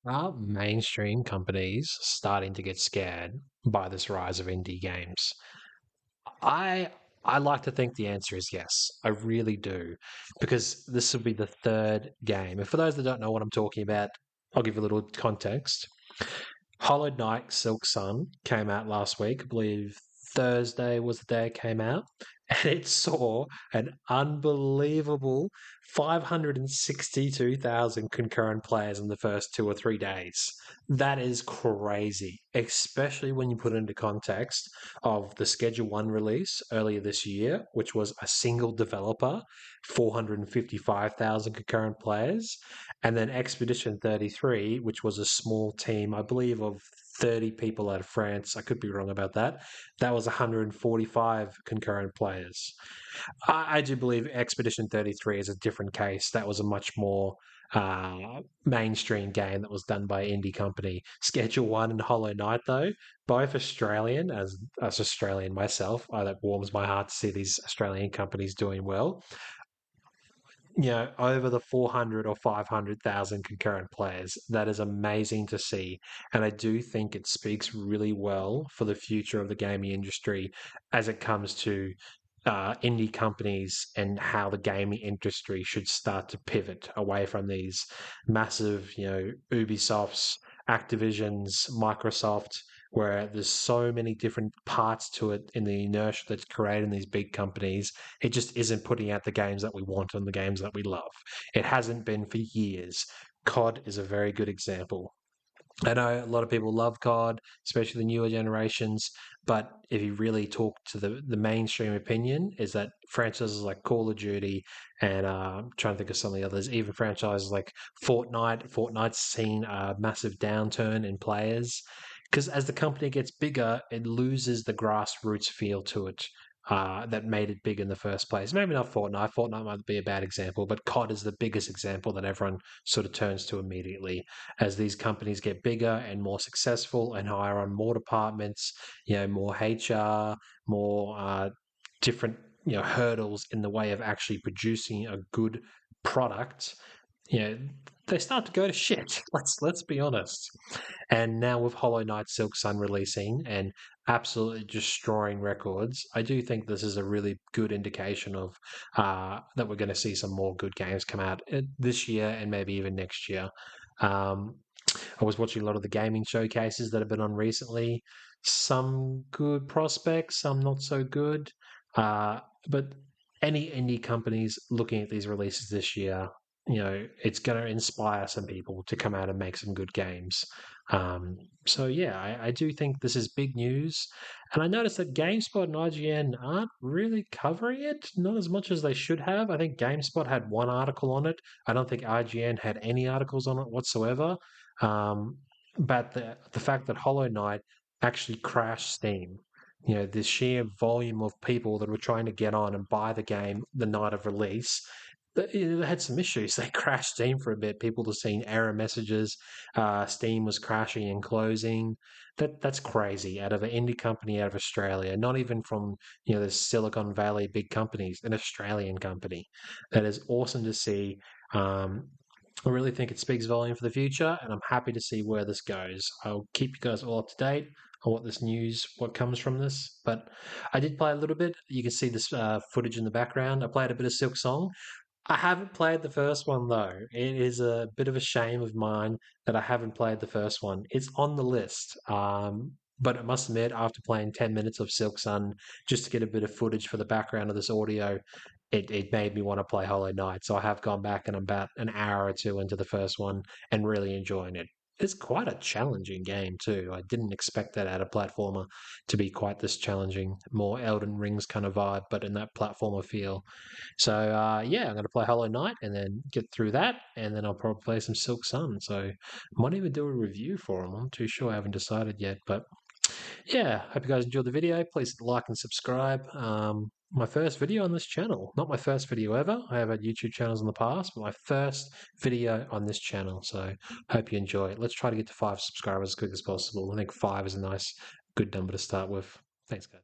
Are mainstream companies starting to get scared by this rise of indie games? I I like to think the answer is yes. I really do. Because this will be the third game. And for those that don't know what I'm talking about, I'll give you a little context. Hollow Knight Silksong came out last week. I believe Thursday was the day it came out. And it saw an unbelievable 562,000 concurrent players in the first 2 or 3 days. That is crazy, especially when you put it into context of the Schedule 1 release earlier this year, which was a single developer, 455,000 concurrent players, and then Expedition 33, which was a small team, I believe, of 30 people out of France. I could be wrong about that. That was 145 concurrent players. I do believe Expedition 33 is a different case. That was a much more mainstream game that was done by an indie company. Schedule 1 and Hollow Knight, though, both Australian, as Australian myself, that warms my heart to see these Australian companies doing well. Over the 400 or 500,000 concurrent players. That is amazing to see. And I do think it speaks really well for the future of the gaming industry as it comes to indie companies and how the gaming industry should start to pivot away from these massive, Ubisofts, Activisions, Microsoft, where there's so many different parts to it in the inertia that's created in these big companies. It just isn't putting out the games that we want and the games that we love. It hasn't been for years. COD is a very good example. I know a lot of people love COD, especially the newer generations, but if you really talk to the mainstream opinion, is that franchises like Call of Duty and I'm trying to think of some of the others, even franchises like Fortnite's seen a massive downturn in players because as the company gets bigger, it loses the grassroots feel to it. That made it big in the first place. Maybe not Fortnite. Fortnite might be a bad example, but COD is the biggest example that everyone sort of turns to immediately as these companies get bigger and more successful and hire on more departments, more HR, more different, hurdles in the way of actually producing a good product, you know, they start to go to shit. Let's be honest. And now with Hollow Knight Silk Sun releasing and absolutely destroying records, I do think this is a really good indication of that we're going to see some more good games come out this year and maybe even next year. Um, I was watching a lot of the gaming showcases that have been on recently. Some good prospects, some not so good. Uh, but any indie companies looking at these releases this year, it's going to inspire some people to come out and make some good games. So yeah, I do think this is big news, and I noticed that GameSpot and IGN aren't really covering it, not as much as they should have. I think GameSpot had one article on it. I don't think IGN had any articles on it whatsoever. Um, but the fact that Hollow Knight actually crashed Steam, the sheer volume of people that were trying to get on and buy the game the night of release, they had some issues. They crashed Steam for a bit. People were seeing error messages. Steam was crashing and closing. That's crazy. Out of an indie company out of Australia, not even from the Silicon Valley big companies, an Australian company. That is awesome to see. Um, I really think it speaks volume for the future, and I'm happy to see where this goes. I'll keep you guys all up to date on what comes from this. But I did play a little bit. You can see this footage in the background. I played a bit of Silksong. I haven't played the first one though. It is a bit of a shame of mine that I haven't played the first one. It's on the list. But I must admit, after playing 10 minutes of Silk Sun, just to get a bit of footage for the background of this audio, it made me want to play Hollow Knight. So I have gone back and I'm about an hour or two into the first one and really enjoying it. It's quite a challenging game too. I didn't expect that out of platformer to be quite this challenging. More Elden Rings kind of vibe, but in that platformer feel. So yeah, I'm going to play Hollow Knight and then get through that, and then I'll probably play some Silk Sun. So might even do a review for them. I'm not too sure. I haven't decided yet, but yeah, hope you guys enjoyed the video. Please like and subscribe. My first video on this channel, not my first video ever. I have had YouTube channels in the past, but my first video on this channel. So hope you enjoy it. Let's try to get to 5 subscribers as quick as possible. I think 5 is a nice, good number to start with. Thanks, guys.